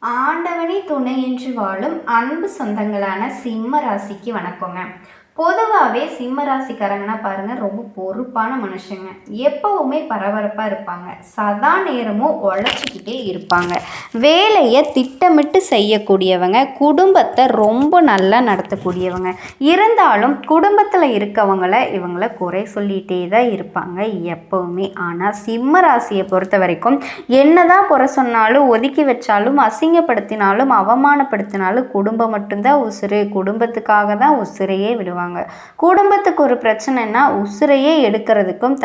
ஆண்டவனே துணை என்று வாழும் அன்பு சொந்தங்களான சிம்ம ராசிக்கு வணக்கங்க. பொதுவாகவே சிம்ம ராசிக்காரங்கன்னா பாருங்க, ரொம்ப பொறுப்பான மனுஷங்க. எப்பவுமே பரபரப்பாக இருப்பாங்க. சதா நேரமும் உழைச்சிக்கிட்டே இருப்பாங்க. வேலையை திட்டமிட்டு செய்யக்கூடியவங்க, குடும்பத்தை ரொம்ப நல்லா நடத்தக்கூடியவங்க. இருந்தாலும் குடும்பத்தில் இவங்கள குறை சொல்லிகிட்டே தான் இருப்பாங்க எப்பவுமே. ஆனால் சிம்ம ராசியை பொறுத்த வரைக்கும் என்னதான் குறை சொன்னாலும், ஒதுக்கி வச்சாலும், அசிங்கப்படுத்தினாலும், அவமானப்படுத்தினாலும் குடும்பம் மட்டும்தான் உசுறு. குடும்பத்துக்காக தான் உசுரையே விடுவாங்க. குடும்பத்துக்கு ஒரு பிரச்சனைனா உசுரையே எடுக்கிறதுக்கும்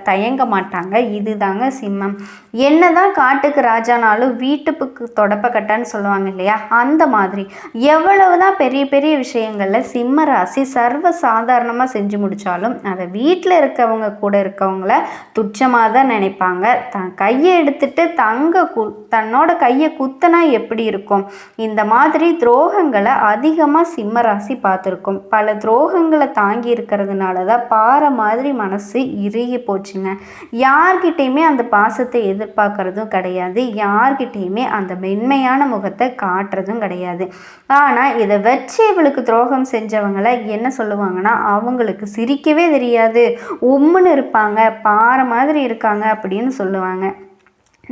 தயங்க மாட்டாங்க. இதுதாங்க சிம்மம். என்னதான் காட்டுக்கு ராஜானாலும் வீட்டுக்கு தொடப்பக்கட்டான்னு சொல்லுவாங்க இல்லையா, அந்த மாதிரி எவ்வளவுதான் பெரிய பெரிய விஷயங்கள்ல சிம்ம ராசி சர்வ சாதாரணமாக செஞ்சு முடிச்சாலும் அதை வீட்டில் கூட இருக்கவங்கள துச்சமாக தான் நினைப்பாங்க. கையை எடுத்துட்டு தன்னோட கையை குத்தனா எப்படி இருக்கும்? இந்த மாதிரி துரோகங்களை அதிகமாக சிம்ம ராசி பார்த்துருக்கும். பல துரோகங்களை தாங்கி இருக்கிறதுனால தான் பாறை மாதிரி மனசு இறுகி போச்சுங்க. யார்கிட்டையுமே அந்த பாசத்தை எதிர்பார்க்கறதும் கிடையாது. யார்கிட்டையுமே அந்த மென்மையான முகத்தை காட்டுறதும் கிடையாது. ஆனால் இதை வச்சு இவளுக்கு துரோகம் செஞ்சவங்களை என்ன சொல்லுவாங்கன்னா, அவங்களுக்கு சிரிக்கவே தெரியாது, உம்முன்னு இருப்பாங்க, பாறை மாதிரி இருக்காங்க அப்படின்னு சொல்லுவாங்க.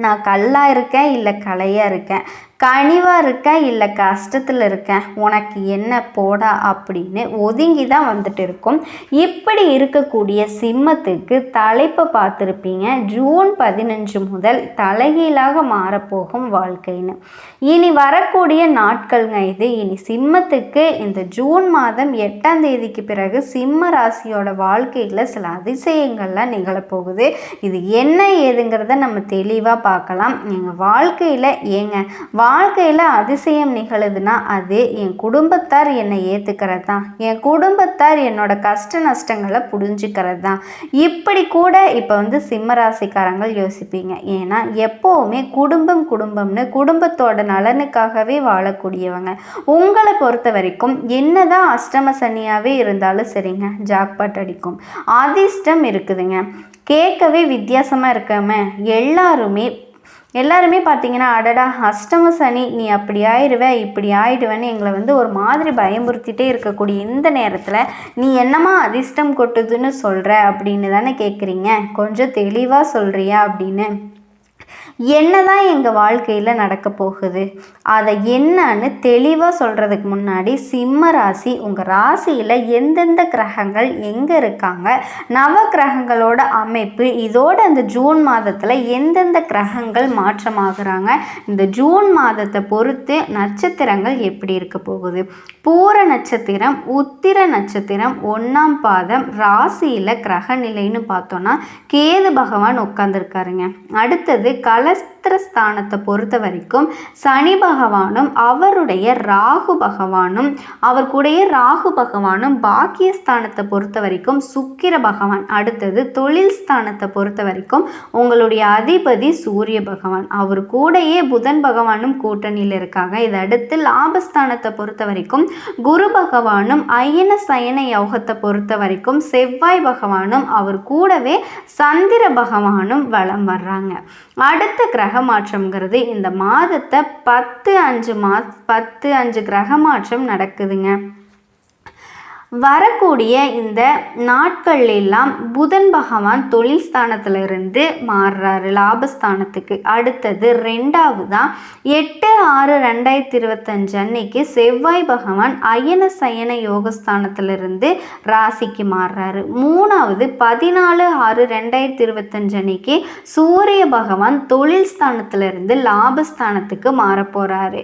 நான் கல்லாக இருக்கேன் இல்லை கலையாக இருக்கேன், கனிவாக இருக்கேன் இல்லை கஷ்டத்தில் இருக்கேன், உனக்கு என்ன போடா அப்படின்னு ஒதுங்கி தான் வந்துட்டு இருக்கும். இப்படி இருக்கக்கூடிய சிம்மத்துக்கு தலைப்பை பார்த்துருப்பீங்க, ஜூன் 15 முதல் தலைகீழாக மாறப்போகும் வாழ்க்கைன்னு. இனி வரக்கூடிய நாட்கள்ங்க இது. இனி சிம்மத்துக்கு இந்த ஜூன் மாதம் 8ஆம் தேதிக்கு பிறகு சிம்ம ராசியோட வாழ்க்கையில் சில அதிசயங்கள்லாம் நிகழப்போகுது. இது என்ன ஏதுங்கிறத நம்ம தெளிவாக பார்க்கலாம். எங்கள் வாழ்க்கையில் அதிசயம் நிகழுதுன்னா அது என் குடும்பத்தார் என்னை ஏற்றுக்கிறது தான், என் குடும்பத்தார் என்னோட கஷ்ட நஷ்டங்களை புரிஞ்சுக்கிறது தான். இப்படி கூட இப்போ சிம்ம ராசிக்காரங்க யோசிப்பீங்க. ஏன்னா எப்போவுமே குடும்பம்னு குடும்பத்தோட நலனுக்காகவே வாழக்கூடியவங்க. உங்களை பொறுத்த வரைக்கும் என்னதான் அஷ்டம சனியாகவே இருந்தாலும் சரிங்க, ஜாக்பாட் அடிக்கும், அதிர்ஷ்டம் இருக்குதுங்க. கேட்கவே வித்தியாசமாக இருக்காம எல்லாருமே பார்த்தீங்கன்னா, அடடா அஷ்டம சனி, நீ அப்படி ஆயிடுவ இப்படி ஆயிடுவேன்னு எங்களை ஒரு மாதிரி பயமுறுத்திட்டே இருக்கக்கூடிய இந்த நேரத்தில் நீ என்னமா அதிர்ஷ்டம் கொட்டுதுன்னு சொல்கிற அப்படின்னு தானே கேட்குறீங்க. கொஞ்சம் தெளிவாக சொல்கிறியா அப்படின்னு. என்னதான் எங்கள் வாழ்க்கையில் நடக்க போகுது அதை என்னன்னு தெளிவாக சொல்கிறதுக்கு முன்னாடி, சிம்ம ராசி உங்கள் ராசியில் எந்தெந்த கிரகங்கள் எங்கே இருக்காங்க, நவ கிரகங்களோட அமைப்பு, இதோட அந்த ஜூன் மாதத்தில் எந்தெந்த கிரகங்கள் மாற்றமாகறாங்க, இந்த ஜூன் மாதத்தை பொறுத்து நட்சத்திரங்கள் எப்படி இருக்க போகுது. பூர நட்சத்திரம், உத்திர நட்சத்திரம் 1ஆம் பாதம் ராசியில் கிரக நிலைன்னு பார்த்தோன்னா கேது பகவான் உட்கார்ந்துருக்காருங்க. அடுத்தது கலஸ்திரஸ்தானத்தை பொறுத்த வரைக்கும் சனி பகவானும் அவருடைய ராகு பகவானும் பாக்கியஸ்தானத்தை பொறுத்த வரைக்கும் சுக்கிர பகவான். அடுத்தது தொழில் ஸ்தானத்தை பொறுத்த வரைக்கும் உங்களுடைய அதிபதி சூரிய பகவான், அவர் கூடயே புதன் பகவானும் கூட்டணியில் இருக்காங்க. இதை அடுத்து லாபஸ்தானத்தை பொறுத்த வரைக்கும் குரு பகவானும், அயன சயன யோகத்தை பொறுத்த வரைக்கும் செவ்வாய் பகவானும், அவர் கூடவே சந்திர பகவானும் வலம் வர்றாங்க. அடுத்த கிரக மாற்றம்ங்கிறது இந்த மாதத்தை 10-5 கிரக மாற்றம் நடக்குதுங்க. வரக்கூடிய இந்த நாட்கள் எல்லாம் புதன் பகவான் தொழில் ஸ்தானத்திலிருந்து மாறுறாரு லாபஸ்தானத்துக்கு. அடுத்தது 8/6/2025 அன்னைக்கு செவ்வாய் பகவான் அயன சயன யோகஸ்தானத்திலிருந்து ராசிக்கு மாறுறாரு. 14/6/2025 அன்னைக்கு சூரிய பகவான் தொழில் ஸ்தானத்திலிருந்து லாபஸ்தானத்துக்கு மாற போறாரு.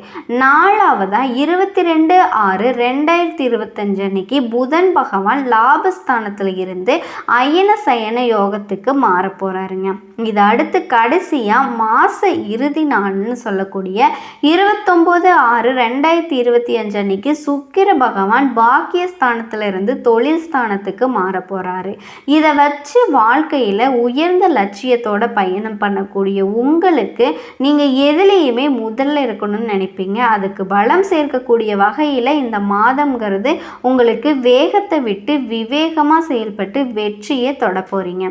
22/6/2025 அன்னைக்கு புதன் பகவான் லாபஸ்தானத்தில் இருந்து அயன சயன யோகத்துக்கு மாற போறாருங்க. இது அடுத்து கடைசியா மாச இறுதி நாள்னு சொல்லக்கூடிய 29/6/2025 அன்னைக்கு சுக்கிர பகவான் பாக்கியஸ்தானத்துல இருந்து தொழில் ஸ்தானத்துக்கு மாற போறாரு. இதை வச்சு வாழ்க்கையில உயர்ந்த லட்சியத்தோட பயணம் பண்ணக்கூடிய உங்களுக்கு நீங்க எதுலேயுமே முதல்ல இருக்கணும்னு நினைப்பீங்க. அதுக்கு பலம் சேர்க்கக்கூடிய வகையில இந்த மாதம்ங்கிறது உங்களுக்கு வேகத்தை விட்டு விவேகமாக செயல்பட்டு வெற்றியை தொட போகிறீங்க.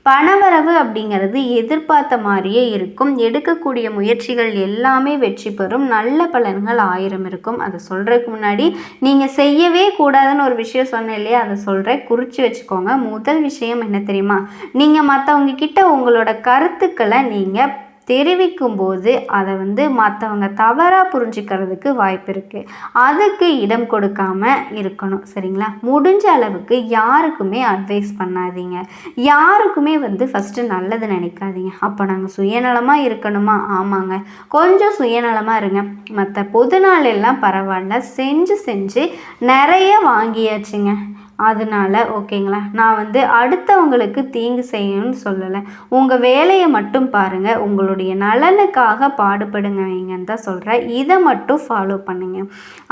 பணவரவு அப்படிங்கிறது எதிர்பார்த்த மாதிரியே இருக்கும். எடுக்கக்கூடிய முயற்சிகள் எல்லாமே வெற்றி பெறும். நல்ல பலன்கள் 1000 இருக்கும். அதை சொல்கிறதுக்கு முன்னாடி நீங்கள் செய்யவே கூடாதுன்னு ஒரு விஷயம் சொன்னேன் இல்லையா, அதை சொல்கிறேன், குறித்து வச்சுக்கோங்க. முதல் விஷயம் என்ன தெரியுமா, நீங்கள் மற்றவங்க கிட்ட உங்களோட கருத்துக்களை நீங்கள் தெரிவிக்கும் போது அதை மற்றவங்க தவறாக புரிஞ்சுக்கிறதுக்கு வாய்ப்பு இருக்குது. அதுக்கு இடம் கொடுக்காம இருக்கணும், சரிங்களா? முடிஞ்ச அளவுக்கு யாருக்குமே அட்வைஸ் பண்ணாதீங்க. யாருக்குமே ஃபஸ்ட்டு நல்லது நினைக்காதீங்க. அப்போ நாங்கள் சுயநலமாக இருக்கணுமா? ஆமாங்க, கொஞ்சம் சுயநலமாக இருங்க. மற்ற பொது நாள் எல்லாம் பரவாயில்ல, செஞ்சு நிறைய வாங்கியாச்சுங்க. அதனால ஓகேங்களா, நான் அடுத்தவங்களுக்கு தீங்கு செய்யணும்னு சொல்லலை. உங்கள் வேலையை மட்டும் பாருங்கள், உங்களுடைய நலனுக்காக பாடுபடுங்க வைங்கன்னு தான் சொல்கிறேன். இதை மட்டும் ஃபாலோ பண்ணுங்க.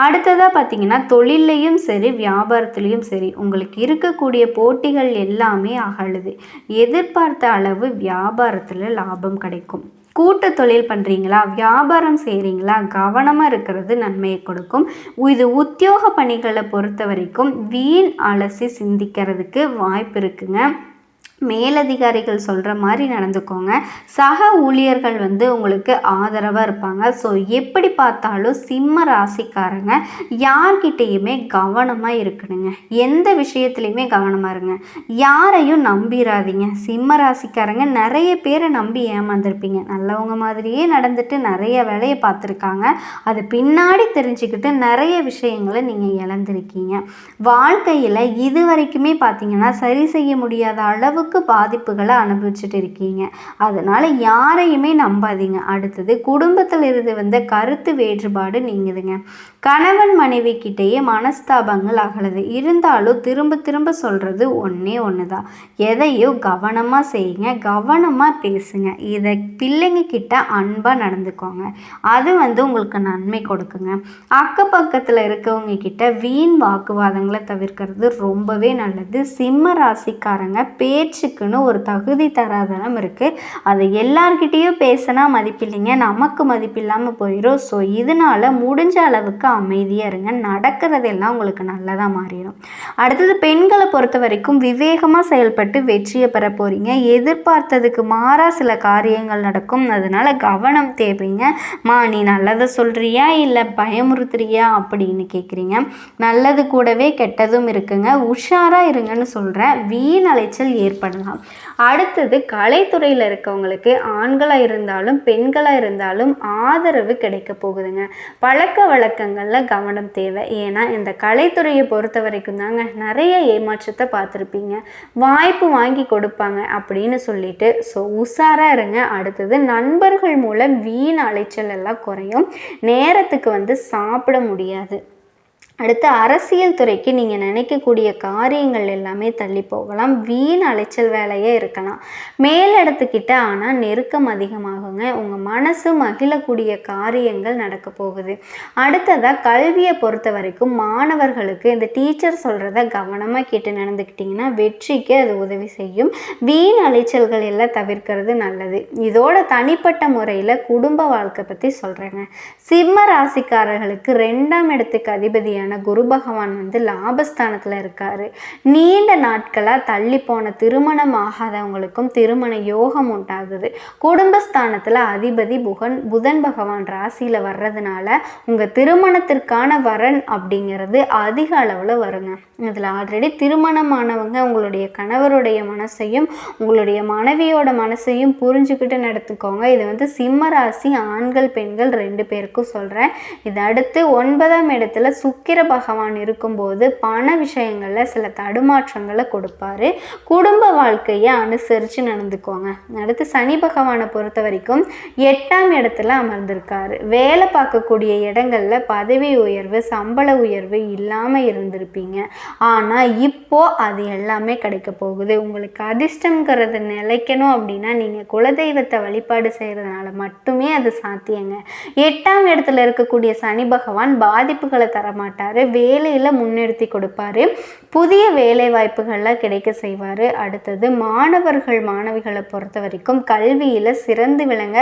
அடுத்ததாக பார்த்தீங்கன்னா, தொழிலையும் சரி வியாபாரத்துலேயும் சரி உங்களுக்கு இருக்கக்கூடிய போட்டிகள் எல்லாமே அகழுது. எதிர்பார்த்த அளவு வியாபாரத்தில் லாபம் கிடைக்கும். கூட்டு தொழில் பண்ணுறீங்களா, வியாபாரம் செய்கிறீங்களா, கவனமாக இருக்கிறது நன்மையை கொடுக்கும். இது உத்தியோக பணிகளை பொறுத்த வரைக்கும் வீண் அலசி சிந்திக்கிறதுக்கு வாய்ப்பு இருக்குங்க. மேலதிகாரிகள் சொல்கிற மாதிரி நடந்துக்கோங்க. சக ஊழியர்கள் உங்களுக்கு ஆதரவாக இருப்பாங்க. ஸோ எப்படி பார்த்தாலும் சிம்ம ராசிக்காரங்க யார்கிட்டையுமே கவனமாக இருக்கணுங்க. எந்த விஷயத்துலையுமே கவனமாக இருங்க. யாரையும் நம்பிடாதீங்க. சிம்ம ராசிக்காரங்க நிறைய பேரை நம்பி ஏமாந்துருப்பீங்க. நல்லவங்க மாதிரியே நடந்துட்டு நிறைய வேலையை பார்த்துருக்காங்க. அது பின்னாடி தெரிஞ்சுக்கிட்டு நிறைய விஷயங்களை நீங்கள் இழந்திருக்கீங்க. வாழ்க்கையில் இது வரைக்குமே பார்த்தீங்கன்னா சரி செய்ய முடியாத அளவுக்கு பாதிப்புகளை அனுபவிச்சுட்டு இருக்கீங்க. அதனால யாரையுமே நம்பாதீங்க. அடுத்தது, குடும்பத்தில் இருந்து வந்த கருத்து வேறுபாடு நீங்குதுங்க. கணவன் மனைவி கிட்டேயே மனஸ்தாபங்கள் அகலுது. இருந்தாலும் திரும்ப சொல்றது ஒன்னே ஒண்ணுதான், எதையும் கவனமா செய்யுங்க, கவனமா பேசுங்க. இதை பிள்ளைங்க கிட்ட அன்பா நடந்துக்கோங்க. அது உங்களுக்கு நன்மை கொடுக்குங்க. அக்கப்பக்கத்தில் இருக்கவங்க கிட்ட வீண் வாக்குவாதங்களை தவிர்க்கிறது ரொம்பவே நல்லது. சிம்ம ராசிக்காரங்க பேச்சுக்குன்னு ஒரு தகுதி தராதனம் இருக்குது. அது எல்லார்கிட்டேயும் பேசினா மதிப்பில்லைங்க, நமக்கு மதிப்பில்லாமல் போயிடும். ஸோ இதனால் முடிஞ்ச அளவுக்கு அமைதியாக இருங்க. நடக்கிறதெல்லாம் உங்களுக்கு நல்லதாக மாறிடும். அடுத்தது, பெண்களை பொறுத்த வரைக்கும் விவேகமாக செயல்பட்டு வெற்றியை பெற போகிறீங்க. எதிர்பார்த்ததுக்கு மாறாக சில காரியங்கள் நடக்கும். அதனால் கவனம் தேவைங்க. நீ நல்லதை சொல்கிறியா இல்லை பயமுறுத்துறியா அப்படின்னு கேட்குறீங்க. நல்லது கூடவே கெட்டதும் இருக்குங்க. உஷாராக இருங்கன்னு சொல்கிறேன். வீண் அலைச்சல் ஏற்படலாம். அடுத்தது, கலைத்துறையில் இருக்கவங்களுக்கு ஆண்களாக இருந்தாலும் பெண்களாக இருந்தாலும் ஆதரவு கிடைக்க போகுதுங்க. பழக்க வழக்கங்களில் கவனம் தேவை. ஏன்னா இந்த கலைத்துறையை பொறுத்த வரைக்கும் தாங்க நிறைய ஏமாற்றத்தை பார்த்துருப்பீங்க. வாய்ப்பு வாங்கி கொடுப்பாங்க அப்படின்னு சொல்லிட்டு ஸோ உஷாராக இருங்க. அடுத்தது, நண்பர்கள் மூலம் வீண் அலைச்சல் எல்லாம் குறையும். நேரத்துக்கு சாப்பிட முடியாது. அடுத்து, அரசியல் துறைக்கு நீங்கள் நினைக்கக்கூடிய காரியங்கள் எல்லாமே தள்ளி போகலாம். வீண் அலைச்சல் வேலையே இருக்கலாம். மேலிடத்துக்கிட்ட ஆனால் நெருக்கம் அதிகமாகுங்க. உங்கள் மனசு மகிழக்கூடிய காரியங்கள் நடக்க போகுது. அடுத்ததாக, கல்வியை பொறுத்த வரைக்கும் மாணவர்களுக்கு இந்த டீச்சர் சொல்கிறத கவனமாக கேட்டு நடந்துக்கிட்டிங்கன்னா வெற்றிக்கு அது உதவி செய்யும். வீண் அலைச்சல்கள் எல்லாம் தவிர்க்கிறது நல்லது. இதோட தனிப்பட்ட முறையில் குடும்ப வாழ்க்கை பற்றி சொல்கிறேங்க. சிம்ம ராசிக்காரர்களுக்கு 2ஆம் இடத்துக்கு அதிபதியான குரு பகவான் லாபஸ்தானத்தில் இருக்காரு. நீண்ட நாட்களாக தள்ளி போன திருமணம் ஆகாதவங்களுக்கும் திருமண யோகம் உண்டாகுது. குடும்பஸ்தானத்தில் அதிபதி புதன் பகவான் ராசியில் வர்றதுனால உங்கள் திருமணத்திற்கான வரன் அப்படிங்கிறது அதிக அளவில் வருங்க. இதில் ஆல்ரெடி திருமணமானவங்க உங்களுடைய கணவருடைய மனசையும் உங்களுடைய மனைவியோட மனசையும் புரிஞ்சுக்கிட்டு நடத்துக்கோங்க. இது சிம்ம ராசி ஆண்கள் பெண்கள் 2 பேருக்கும் சொல்கிறேன். இது அடுத்து 9ஆம் இடத்துல சுக்கிர பகவான் இருக்கும்போது பண விஷயங்களில் சில தடுமாற்றங்களை கொடுப்பாரு. குடும்ப வாழ்க்கையை அனுசரித்து நடந்துக்கோங்க. அடுத்து, சனி பகவானை பொறுத்த வரைக்கும் 8ஆம் இடத்துல அமர்ந்திருக்காரு. வேலை பார்க்கக்கூடிய இடங்களில் பதவி உயர்வு சம்பள உயர்வு இல்லாமல் இருந்திருப்பீங்க. ஆனால் இப்போ அது எல்லாமே கிடைக்க போகுது. உங்களுக்கு அதிர்ஷ்டங்கிறது நிலைக்கணும் அப்படின்னா நீங்கள் குலதெய்வத்தை வழிபாடு செய்கிறதுனால மட்டுமே அது சாத்தியங்க. 8ஆம் இடத்துல இருக்கக்கூடிய சனி பகவான் பாதிப்புகளை தரமாட்டார். மாட்டார், வேலையில் முன்னிறுத்தி கொடுப்பார், புதிய வேலை வாய்ப்புகள்லாம் கிடைக்க செய்வார். அடுத்தது மாணவர்கள் மாணவிகளை பொறுத்த வரைக்கும் கல்வியில் சிறந்து விளங்க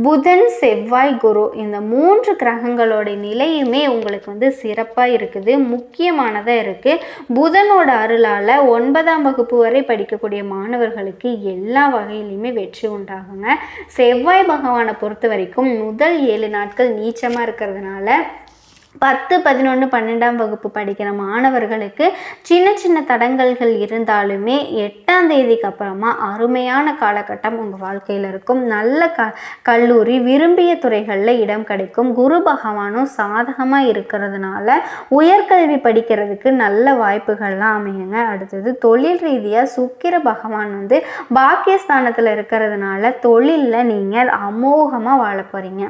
புதன், செவ்வாய், குரு இந்த 3 கிரகங்களோட நிலையுமே உங்களுக்கு சிறப்பாக இருக்குது, முக்கியமானதாக இருக்குது. புதனோட அருளால் 9ஆம் வகுப்பு வரை படிக்கக்கூடிய மாணவர்களுக்கு எல்லா வகையிலையுமே வெற்றி உண்டாகுங்க. செவ்வாய் பகவானை பொறுத்த வரைக்கும் முதல் 7 நாட்கள் நீச்சமாக இருக்கிறதுனால 10, 11, 12ஆம் வகுப்பு படிக்கிற மாணவர்களுக்கு சின்ன சின்ன தடங்கல்கள் இருந்தாலுமே 8ஆம் தேதிக்கு அப்புறமா அருமையான காலகட்டம் உங்கள் வாழ்க்கையில் இருக்கும். நல்ல கல்லூரி, விரும்பிய துறைகளில் இடம் கிடைக்கும். குரு பகவானும் சாதகமாக இருக்கிறதுனால உயர்கல்வி படிக்கிறதுக்கு நல்ல வாய்ப்புகள்லாம் அமையுங்க. அடுத்தது தொழில் ரீதியாக சுக்கிர பகவான் பாக்கியஸ்தானத்தில் இருக்கிறதுனால தொழிலில் நீங்கள் அமோகமாக வாழ போகிறீங்க.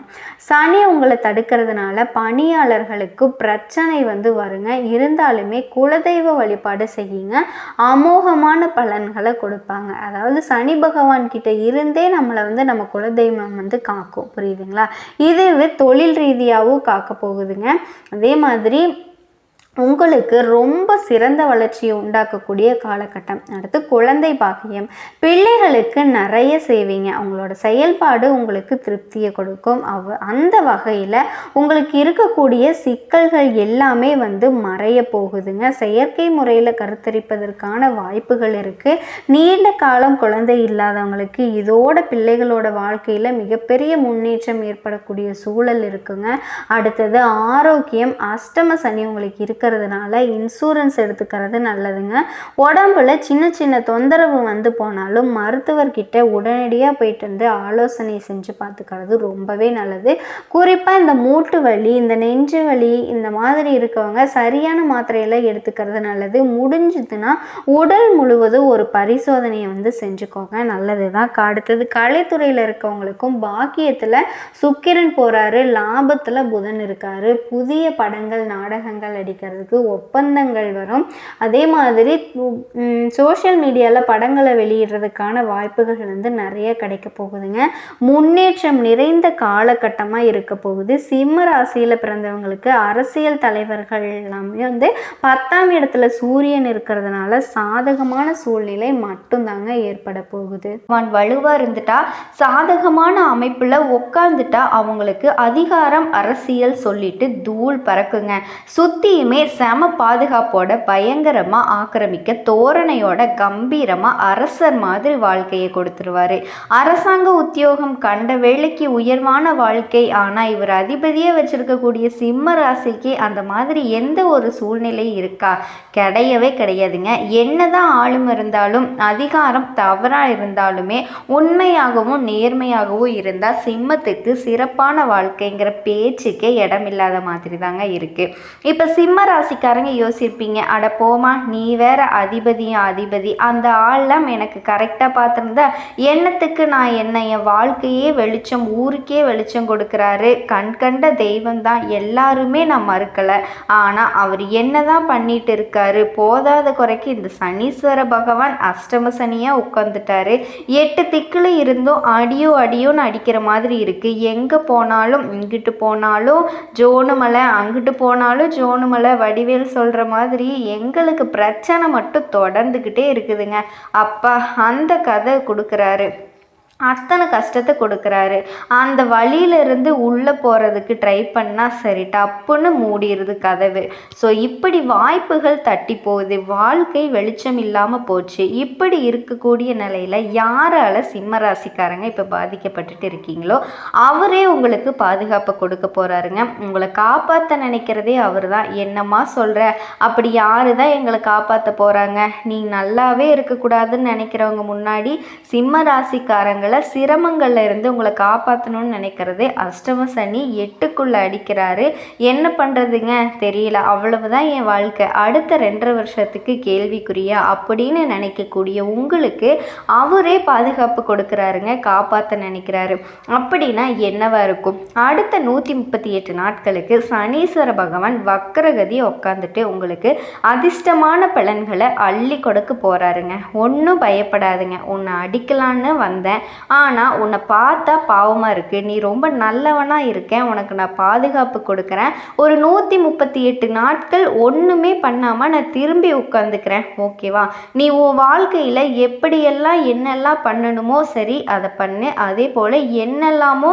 சனி உங்களை தடுக்கிறதுனால பணியாளர்கள் பிரச்சனை வருங்க. இருந்தாலுமே குலதெய்வ வழிபாடு செய்யுங்க, அமோகமான பலன்களை கொடுப்பாங்க. அதாவது சனி பகவான் கிட்ட இருந்தே நம்மளை நம்ம குலதெய்வம் காக்கும், புரியுதுங்களா? இதுவே தொழில் ரீதியாகவும் காக்க போகுதுங்க. அதே மாதிரி உங்களுக்கு ரொம்ப சிறந்த வளர்ச்சியை உண்டாக்கக்கூடிய காலகட்டம். அடுத்து குழந்தை பாக்கியம், பிள்ளைகளுக்கு நிறைய செய்வீங்க, அவங்களோட செயல்பாடு உங்களுக்கு திருப்தியை கொடுக்கும். அந்த வகையில் உங்களுக்கு இருக்கக்கூடிய சிக்கல்கள் எல்லாமே மறைய போகுதுங்க. செயற்கை முறையில் கருத்தரிப்பதற்கான வாய்ப்புகள் இருக்குது. நீண்ட காலம் குழந்தை இல்லாதவங்களுக்கு இதோட பிள்ளைகளோட வாழ்க்கையில் மிகப்பெரிய முன்னேற்றம் ஏற்படக்கூடிய சூழல் இருக்குங்க. அடுத்தது ஆரோக்கியம், அஷ்டம சனி உங்களுக்கு இருக்கிறதுனால இன்சூரன்ஸ் எடுத்துக்கிறது நல்லதுங்க. உடம்புல சின்ன சின்ன தொந்தரவு போனாலும் மருத்துவர்கிட்ட உடனடியாக போயிட்டு ஆலோசனை செஞ்சு பார்த்துக்கிறது ரொம்பவே நல்லது. குறிப்பாக இந்த மூட்டு வலி, இந்த நெஞ்சு வலி இந்த மாதிரி இருக்கவங்க சரியான மாத்திரையெல்லாம் எடுத்துக்கிறது நல்லது. முடிஞ்சதுன்னா உடல் முழுவதும் ஒரு பரிசோதனையை செஞ்சுக்கோங்க, நல்லது தான். அடுத்தது கலைத்துறையில் இருக்கவங்களுக்கும் பாக்கியத்தில் சுக்கிரன் போகிறாரு, லாபத்தில் புதன் இருக்காரு, புதிய படங்கள் நாடகங்கள் அடிக்கிறது ஒப்பந்தங்கள் வரும். அதே மாதிரி சோஷியல் மீடியாவில் படங்களை வெளியிடுறதுக்கான வாய்ப்புகள் நிறைய கிடைக்க போகுதுங்க. முன்னேற்றம் நிறைந்த காலகட்டமாக இருக்க போகுது. சிம்ம ராசியில் பிறந்தவங்களுக்கு அரசியல் தலைவர்கள் எல்லாமே 10ஆம் இடத்துல சூரியன் இருக்கிறதுனால சாதகமான சூழ்நிலை மட்டும்தாங்க ஏற்பட போகுது. வலுவாக இருந்துட்டா, சாதகமான அமைப்பில் உட்காந்துட்டா அவங்களுக்கு அதிகாரம் அரசியல் சொல்லிட்டு தூள் பறக்குங்க. சுத்தியுமே செம பாதுகாப்போட பயங்கரமாக ஆக்கிரமிக்க தோரணையோட கம்பீரமாக அரசர் மாதிரி வாழ்க்கையை கொடுத்துருவாரு. அரசாங்க உத்தியோகம் கண்ட வேலைக்கு உயர்வான வாழ்க்கை. ஆனால் இவர் அதிபதியே வச்சிருக்கக்கூடிய சிம்ம ராசிக்கு அந்த மாதிரி எந்த ஒரு சூழ்நிலை இருக்கா? கிடையவே கிடையாதுங்க. என்னதான் ஆளும் இருந்தாலும் அதிகாரம் தவறாக இருந்தாலுமே உண்மையாகவும் நேர்மையாகவும் இருந்தால் சிம்மத்துக்கு சிறப்பான வாழ்க்கைங்கிற பேச்சுக்கே இடமில்லாத மாதிரி தாங்க இருக்குது. இப்போ சிம்ம ராசிக்காரங்க யோசிப்பீங்க, அட போமா நீ வேற அதிபதி, அந்த ஆள்லாம் எனக்கு கரெக்டாக பார்த்துருந்தா என்னத்துக்கு நான் என்ன, என் வாழ்க்கையே வெளிச்சம், ஊருக்கே வெளிச்சம் கொடுக்குறாரு, கண்கண்ட தெய்வம் தான், எல்லாருமே நான் மறுக்கலை. ஆனால் அவர் என்ன தான் பண்ணிட்டு இருக்காரு? போதாத குறைக்கு இந்த சனீஸ்வர பகவான் அஷ்டம சனியாக உட்காந்துட்டாரு. 8 திக்கில் இருந்தும் அடியோன்னு அடிக்கிற மாதிரி இருக்குது. எங்கே போனாலும் இங்கிட்டு போனாலும் ஜோனுமலை, அங்கிட்டு போனாலும் ஜோனுமலை. வடிவேல் சொல்கிற மாதிரி எங்களுக்கு பிரச்சனை மட்டும் தொடர்ந்துக்கிட்டே இருக்குதுங்க. அப்பா அந்த கதை கொடுக்குறாரு, அத்தனை கஷ்டத்தை கொடுக்குறாரு. அந்த வழியிலிருந்து உள்ளே போகிறதுக்கு ட்ரை பண்ணால் சரி டப்புன்னு மூடிடுது கதவு. ஸோ இப்படி வாய்ப்புகள் தட்டி போகுது, வாழ்க்கை வெளிச்சம் இல்லாமல் போச்சு. இப்படி இருக்கக்கூடிய நிலையில் யாரால் சிம்ம ராசிக்காரங்க இப்போ பாதிக்கப்பட்டுட்டு இருக்கீங்களோ அவரே உங்களுக்கு பாதுகாப்பை கொடுக்க போகிறாருங்க. உங்களை காப்பாற்ற நினைக்கிறதே அவர் தான். என்னம்மா சொல்கிற, அப்படி யாரு தான் எங்களை காப்பாற்ற போகிறாங்க? நீ நல்லாவே இருக்கக்கூடாதுன்னு நினைக்கிறவங்க முன்னாடி சிம்ம ராசிக்காரங்க சிரமங்கள்ல இருந்து உங்களை காப்பாற்றணும்னு நினைக்கிறது அஷ்டம சனி 8க்குள்ள அடிக்கிறாரு. என்ன பண்றதுங்க தெரியல, அவ்வளவுதான் என் வாழ்க்கை, அடுத்த 2.5 வருஷத்துக்கு கேள்விக்குறியா அப்படின்னு நினைக்கக்கூடிய உங்களுக்கு அவரே பாதுகாப்பு கொடுக்குறாருங்க, காப்பாற்ற நினைக்கிறாரு. அப்படின்னா என்னவா இருக்கும்? அடுத்த 138 நாட்களுக்கு சனீஸ்வர பகவான் வக்கரகதி உட்காந்துட்டு உங்களுக்கு அதிர்ஷ்டமான பலன்களை அள்ளி கொடுக்க போறாருங்க. ஒன்றும் பயப்படாதுங்க. உன்னை அடிக்கலான்னு வந்தேன், ஆனால் உன்னை பார்த்தா பாவமாக இருக்குது, நீ ரொம்ப நல்லவனாக இருக்கேன், உனக்கு நான் பாதுகாப்பு கொடுக்குறேன், ஒரு 138 நாட்கள் ஒன்றுமே பண்ணாமல் நான் திரும்பி உட்காந்துக்கிறேன், ஓகேவா? நீ உன் வாழ்க்கையில் எப்படியெல்லாம் என்னெல்லாம் பண்ணணுமோ சரி அதை பண்ணு, அதே போல் என்னெல்லாமோ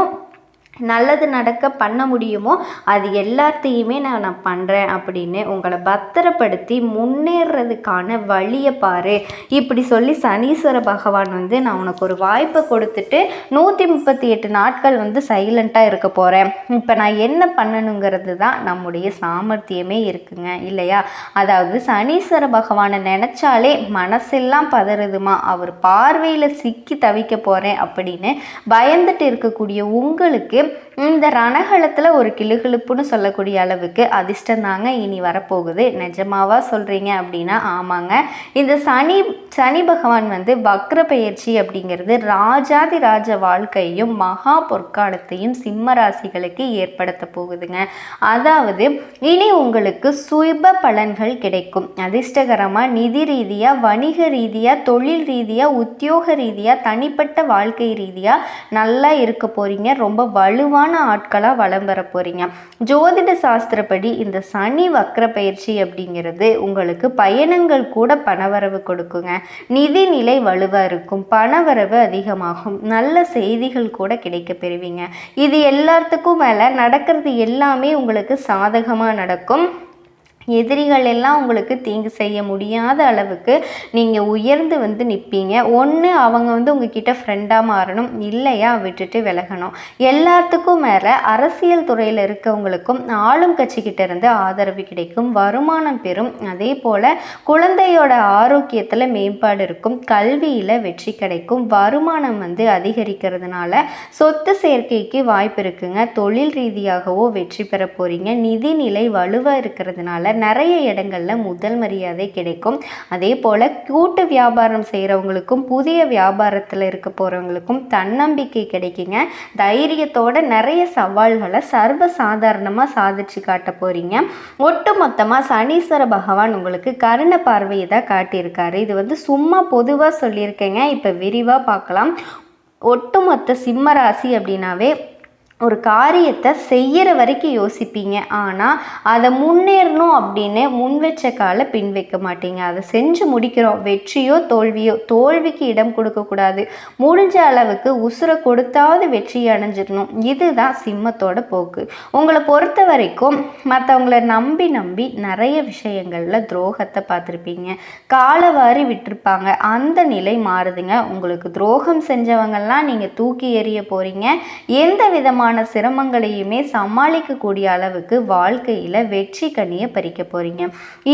நல்லது நடக்க பண்ண முடியுமோ அது எல்லாத்தையுமே நான் பண்ணுறேன் அப்படின்னு உங்களை பத்திரப்படுத்தி முன்னேறதுக்கான வழியை பாரு இப்படி சொல்லி சனீஸ்வர பகவான் வந்து நான் உனக்கு ஒரு வாய்ப்பை கொடுத்துட்டு 138 நாட்கள் வந்து சைலண்ட்டாக இருக்க போகிறேன், இப்போ நான் என்ன பண்ணணுங்கிறது தான் நம்முடைய சாமர்த்தியமே இருக்குங்க இல்லையா? அதாவது சனீஸ்வர பகவானை நினச்சாலே மனசெல்லாம் பதறுதுமா, அவர் பார்வையில் சிக்கி தவிக்க போகிறேன் அப்படின்னு பயந்துட்டு இருக்கக்கூடிய உங்களுக்கு இந்த ரணகலத்தில் ஒரு கிளுகிளுப்புன்னு சொல்லக்கூடிய அளவுக்கு அதிர்ஷ்டம் தாங்க இனி வரப்போகுது. நிஜமாவா சொல்கிறீங்க அப்படின்னா ஆமாங்க. இந்த சனி பகவான் வந்து வக்ர பெயர்ச்சி அப்படிங்கிறது ராஜாதி ராஜ வாழ்க்கையும் மகா பொற்காலத்தையும் சிம்ம ராசிகளுக்கு ஏற்படுத்த போகுதுங்க. அதாவது இனி உங்களுக்கு சுப பலன்கள் கிடைக்கும். அதிர்ஷ்டகரமாக நிதி ரீதியாக, வணிக ரீதியாக, தொழில் ரீதியாக, உத்தியோக ரீதியாக, தனிப்பட்ட வாழ்க்கை ரீதியாக நல்லா இருக்க போகிறீங்க. ரொம்ப வலுவான ஆட்களாக வலம் வர போகிறீங்க. ஜோதிட சாஸ்திரப்படி இந்த சனி வக்ர பயிற்சி அப்படிங்கிறது உங்களுக்கு பயணங்கள் கூட பணவரவு கொடுக்குங்க. நிதி நிலை வலுவாக இருக்கும், பணவரவு அதிகமாகும், நல்ல செய்திகள் கூட கிடைக்க பெறுவீங்க. இது எல்லாத்துக்கும் மேலே நடக்கிறது எல்லாமே உங்களுக்கு சாதகமாக நடக்கும். எதிரிகள் எல்லாம் உங்களுக்கு தீங்கு செய்ய முடியாத அளவுக்கு நீங்கள் உயர்ந்து வந்து நிற்பீங்க. ஒன்று அவங்க வந்து உங்ககிட்ட ஃப்ரெண்டாக மாறணும், இல்லையா விட்டுட்டு விலகணும். எல்லாத்துக்கும் மேலே அரசியல் துறையில் இருக்கவங்களுக்கும் ஆளும் கட்சிக்கிட்ட இருந்து ஆதரவு கிடைக்கும், வருமானம் பெறும். அதே போல் குழந்தையோட ஆரோக்கியத்தில் மேம்பாடு இருக்கும், கல்வியில் வெற்றி கிடைக்கும், வருமானம் வந்து அதிகரிக்கிறதுனால சொத்து சேர்க்கைக்கு வாய்ப்பு இருக்குங்க. தொழில் ரீதியாகவோ வெற்றி பெற போகிறீங்க. நிதி நிலை வலுவாக இருக்கிறதுனால நிறைய இடங்களில் முதல் மரியாதை கிடைக்கும். அதே போல் கூட்டு வியாபாரம் செய்கிறவங்களுக்கும் புதிய வியாபாரத்தில் இருக்க போகிறவங்களுக்கும் தன்னம்பிக்கை கிடைக்குங்க. தைரியத்தோட நிறைய சவால்களை சர்வ சாதாரணமாக சாதிச்சு காட்ட போகிறீங்க. ஒட்டு மொத்தமாக சனீஸ்வர பகவான் உங்களுக்கு கருண பார்வையை தான் காட்டியிருக்காரு. இது வந்து சும்மா பொதுவாக சொல்லியிருக்கேங்க. இப்போ விரிவாக பார்க்கலாம். ஒட்டுமொத்த சிம்ம ராசி அப்படின்னாவே ஒரு காரியத்தை செய்கிற வரைக்கும் யோசிப்பீங்க, ஆனால் அதை முன்னேறணும் அப்படின்னு முன் வச்ச காலை பின் வைக்க மாட்டீங்க. அதை செஞ்சு முடிக்கிறோம், வெற்றியோ தோல்வியோ, தோல்விக்கு இடம் கொடுக்கக்கூடாது. முடிஞ்ச அளவுக்கு உசுரை கொடுத்தாவது வெற்றி அடைஞ்சிடணும். இதுதான் சிம்மத்தோட போக்கு. உங்களை பொறுத்த வரைக்கும் மற்றவங்கள நம்பி நிறைய விஷயங்களில் துரோகத்தை பார்த்துருப்பீங்க, காலவாரி விட்டுருப்பாங்க. அந்த நிலை மாறுதுங்க. உங்களுக்கு துரோகம் செஞ்சவங்கெல்லாம் நீங்கள் தூக்கி எறிய போகிறீங்க. எந்த விதமான சிரமங்களையுமே சமாளிக்கக்கூடிய அளவுக்கு வாழ்க்கையில் வெற்றி கனியை பறிக்க போறீங்க.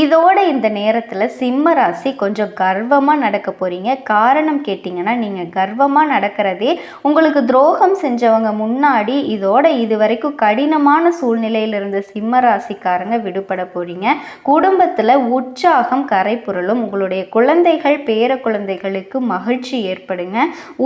இதோட இந்த நேரத்தில் சிம்ம ராசி கொஞ்சம் கர்வமாக நடக்க போறீங்க. காரணம் கேட்டிங்கன்னா நீங்கள் கர்வமாக நடக்கிறதே உங்களுக்கு துரோகம் செஞ்சவங்க முன்னாடி இதோட இது வரைக்கும் கடினமான சூழ்நிலையில் இருந்த சிம்ம ராசிக்காரங்க விடுபட போறீங்க. குடும்பத்தில் உற்சாகம் கரை புரளும். உங்களுடைய குழந்தைகள் பேர குழந்தைகளுக்கு மகிழ்ச்சி ஏற்படுங்க.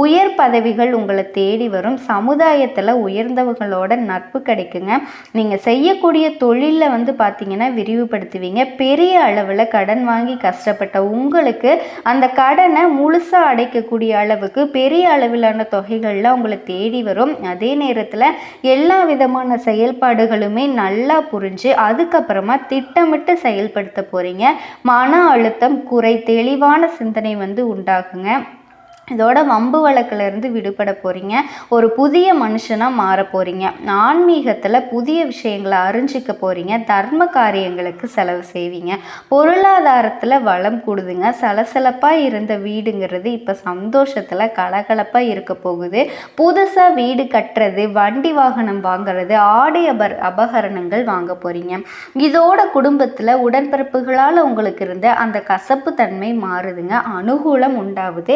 உயர் பதவிகள் உங்களை தேடி வரும். சமுதாயத்தில் உயர்ந்தவங்களோட நட்பு கிடைக்குங்க. நீங்கள் செய்யக்கூடிய தொழிலில் வந்து பார்த்தீங்கன்னா விரிவுபடுத்துவீங்க. பெரிய அளவில் கடன் வாங்கி கஷ்டப்பட்ட உங்களுக்கு அந்த கடனை முழுசாக அடைக்கக்கூடிய அளவுக்கு பெரிய அளவிலான தொகைகள்லாம் உங்களை தேடி வரும். அதே நேரத்தில் எல்லா விதமான செயல்பாடுகளுமே நல்லா புரிஞ்சு அதுக்கப்புறமா திட்டமிட்டு செயல்படுத்த போகிறீங்க. மன அழுத்தம் குறை, தெளிவான சிந்தனை வந்து உண்டாகுங்க. இதோட வம்பு வழக்கிலிருந்து விடுபட போகிறீங்க. ஒரு புதிய மனுஷனாக மாற போகிறீங்க. ஆன்மீகத்தில் புதிய விஷயங்களை அறிஞ்சிக்க போகிறீங்க. தர்ம காரியங்களுக்கு செலவு செய்வீங்க. பொருளாதாரத்தில் வளம் கூடுதுங்க. சலசலப்பாக இருந்த வீடுங்கிறது இப்போ சந்தோஷத்தில் கலகலப்பாக இருக்க போகுது. புதுசாக வீடு கட்டுறது, வண்டி வாகனம் வாங்கிறது, ஆடை அபகரணங்கள் வாங்க போகிறீங்க. இதோட குடும்பத்தில் உடன்பிறப்புகளால் உங்களுக்கு இருந்த அந்த கசப்பு தன்மை மாறுதுங்க. அனுகூலம் உண்டாகுது.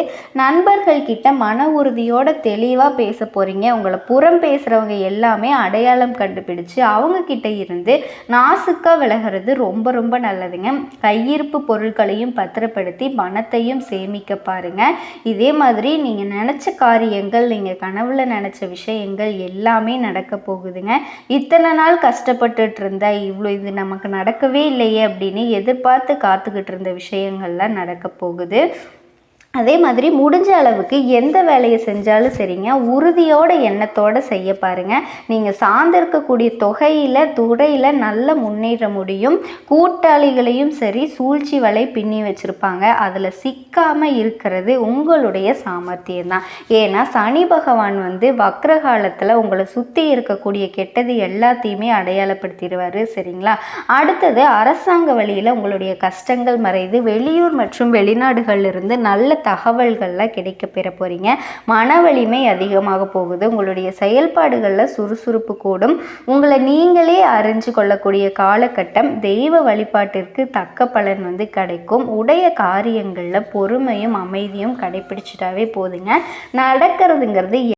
நண்பர்கள் கிட்ட மன உறுதியோட தெளிவாக பேச போகிறீங்க. உங்களை புறம் பேசுகிறவங்க எல்லாமே அடையாளம் கண்டுபிடிச்சு அவங்க கிட்ட இருந்து நாசுக்காக விலகிறது ரொம்ப ரொம்ப நல்லதுங்க. கையிருப்பு பொருட்களையும் பத்திரப்படுத்தி பணத்தையும் சேமிக்க பாருங்க. இதே மாதிரி நீங்கள் நினச்ச காரியங்கள், நீங்கள் கனவுல நினச்ச விஷயங்கள் எல்லாமே நடக்க போகுதுங்க. இத்தனை நாள் கஷ்டப்பட்டுட்டு இருந்த இது நமக்கு நடக்கவே இல்லையே அப்படின்னு எதிர்பார்த்து காத்துக்கிட்டு இருந்த விஷயங்கள்லாம் நடக்க போகுது. அதே மாதிரி முடிஞ்ச அளவுக்கு எந்த வேலையை செஞ்சாலும் சரிங்க, உறுதியோட எண்ணத்தோடு செய்ய பாருங்கள். நீங்கள் சார்ந்திருக்கக்கூடிய துறையில் நல்ல முன்னேற முடியும். கூட்டாளிகளையும் சரி சூழ்ச்சி வலை பின்னி வச்சுருப்பாங்க. அதில் சிக்காமல் இருக்கிறது உங்களுடைய சாமர்த்தியம் தான். ஏன்னா சனி பகவான் வக்ர காலத்தில் உங்களை சுற்றி இருக்கக்கூடிய கெட்டது எல்லாத்தையுமே அடையாளப்படுத்திடுவார். சரிங்களா? அடுத்தது அரசாங்க வழியில் உங்களுடைய கஷ்டங்கள் மறைந்து வெளியூர் மற்றும் வெளிநாடுகளிலிருந்து நல்ல தகவல்கள்லாம் கிடைக்க பெற போகிறீங்க. மன வலிமை அதிகமாக போகுது. உங்களுடைய செயல்பாடுகளில் சுறுசுறுப்பு கூடும். உங்களை நீங்களே அறிஞ்சு கொள்ளக்கூடிய காலகட்டம். தெய்வ வழிபாட்டிற்கு தக்க பலன் கிடைக்கும். உடைய காரியங்களில் பொறுமையும் அமைதியும் கடைபிடிச்சிட்டாவே போதுங்க. நடக்கிறதுங்கிறது